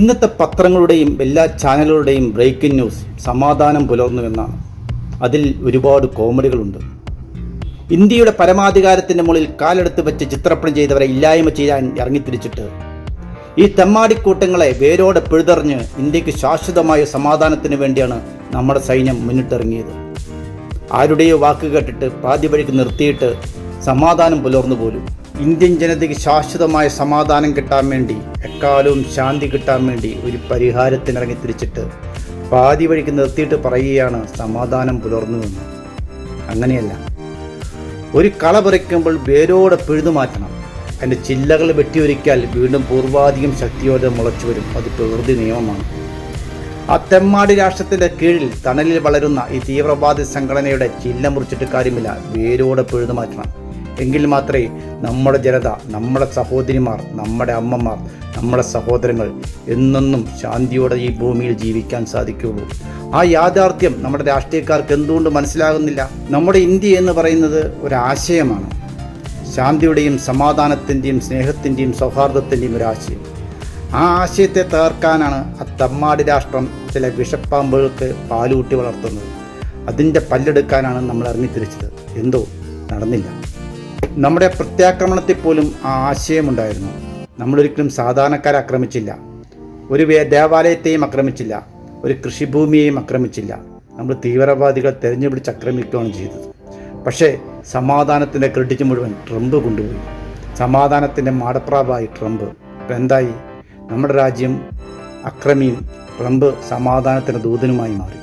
ഇന്നത്തെ പത്രങ്ങളുടെയും എല്ലാ ചാനലുകളുടെയും breaking news സമാധാനം പുലർന്നുവെന്നാണ്. അതിൽ ഒരുപാട് കോമഡികളുണ്ട്. ഇന്ത്യയുടെ പരമാധികാരത്തിൻ്റെ മുകളിൽ കാലെടുത്ത് വെച്ച് ചിത്രപ്പണി ചെയ്തവരെ ഇല്ലായ്മ ചെയ്യാൻ ഇറങ്ങിത്തിരിച്ചിട്ട് ഈ തെമ്മാടിക്കൂട്ടങ്ങളെ വേരോടെ പിഴുതെറിഞ്ഞ് ഇന്ത്യക്ക് ശാശ്വതമായ സമാധാനത്തിന് വേണ്ടിയാണ് നമ്മുടെ സൈന്യം മുന്നിട്ടിറങ്ങിയത്. ആരുടെയോ വാക്ക് കേട്ടിട്ട് പാതി വഴിക്ക് നിർത്തിയിട്ട് സമാധാനം പുലർന്നു പോലും. ഇന്ത്യൻ ജനതയ്ക്ക് ശാശ്വതമായ സമാധാനം കിട്ടാൻ വേണ്ടി, എക്കാലവും ശാന്തി കിട്ടാൻ വേണ്ടി ഒരു പരിഹാരത്തിനിറങ്ങി തിരിച്ചിട്ട് പാതി വഴിക്ക് നിർത്തിയിട്ട് പറയുകയാണ് സമാധാനം പുലർന്നുവെന്ന്. അങ്ങനെയല്ല. ഒരു കള പറിക്കുമ്പോൾ വേരോടെ പിഴുതു മാറ്റണം. അതിൻ്റെ ചില്ലകൾ വെട്ടിയൊരിക്കാൽ വീണ്ടും പൂർവാധികം ശക്തിയോടെ മുളച്ചു വരും. അത് പ്രകൃതി നിയമമാണ്. ആ തെമ്മാടി രാഷ്ട്രത്തിൻ്റെ കീഴിൽ തണലിൽ വളരുന്ന ഈ തീവ്രവാദി സംഘടനയുടെ ചില്ല മുറിച്ചിട്ട് കാര്യമില്ല, വേരോടെ പിഴുതു മാറ്റണം. എങ്കിൽ മാത്രമേ നമ്മുടെ ജനത, നമ്മുടെ സഹോദരിമാർ, നമ്മുടെ അമ്മമാർ, നമ്മുടെ സഹോദരങ്ങൾ എന്നെന്നും ശാന്തിയോടെ ഈ ഭൂമിയിൽ ജീവിക്കാൻ സാധിക്കുകയുള്ളൂ. ആ യാഥാർത്ഥ്യം നമ്മുടെ രാഷ്ട്രീയക്കാർക്ക് എന്തുകൊണ്ട് മനസ്സിലാകുന്നില്ല? നമ്മുടെ ഇന്ത്യ എന്ന് പറയുന്നത് ഒരാശയമാണ്. ശാന്തിയുടെയും സമാധാനത്തിൻ്റെയും സ്നേഹത്തിൻ്റെയും സൗഹാർദ്ദത്തിൻ്റെയും ഒരാശയം. ആ ആശയത്തെ തകർക്കാനാണ് ആ തമ്മാടി രാഷ്ട്രം ചില വിഷപ്പാമ്പുകൾക്ക് പാലൂട്ടി വളർത്തുന്നത്. അതിൻ്റെ പല്ലെടുക്കാനാണ് നമ്മൾ ഇറങ്ങിത്തിരിച്ചത്. എന്തോ നടന്നില്ല. നമ്മുടെ പ്രത്യാക്രമണത്തിൽ പോലും ആ ആശയമുണ്ടായിരുന്നു. നമ്മളൊരിക്കലും സാധാരണക്കാരെ ആക്രമിച്ചില്ല, ഒരു ദേവാലയത്തെയും ആക്രമിച്ചില്ല, ഒരു കൃഷിഭൂമിയെയും ആക്രമിച്ചില്ല. നമ്മൾ തീവ്രവാദികളെ തെരഞ്ഞുപിടിച്ച് ആക്രമിക്കുകയാണ് ചെയ്തത്. പക്ഷേ സമാധാനത്തിൻ്റെ ക്രെഡിറ്റ് മുഴുവൻ ട്രംപ് കൊണ്ടുപോയി. സമാധാനത്തിൻ്റെ മാടപ്രാവായി ട്രംപ്. ഇപ്പം എന്തായി? നമ്മുടെ രാജ്യം അക്രമിയും ട്രംപ് സമാധാനത്തിൻ്റെ ദൂതനുമായി മാറി.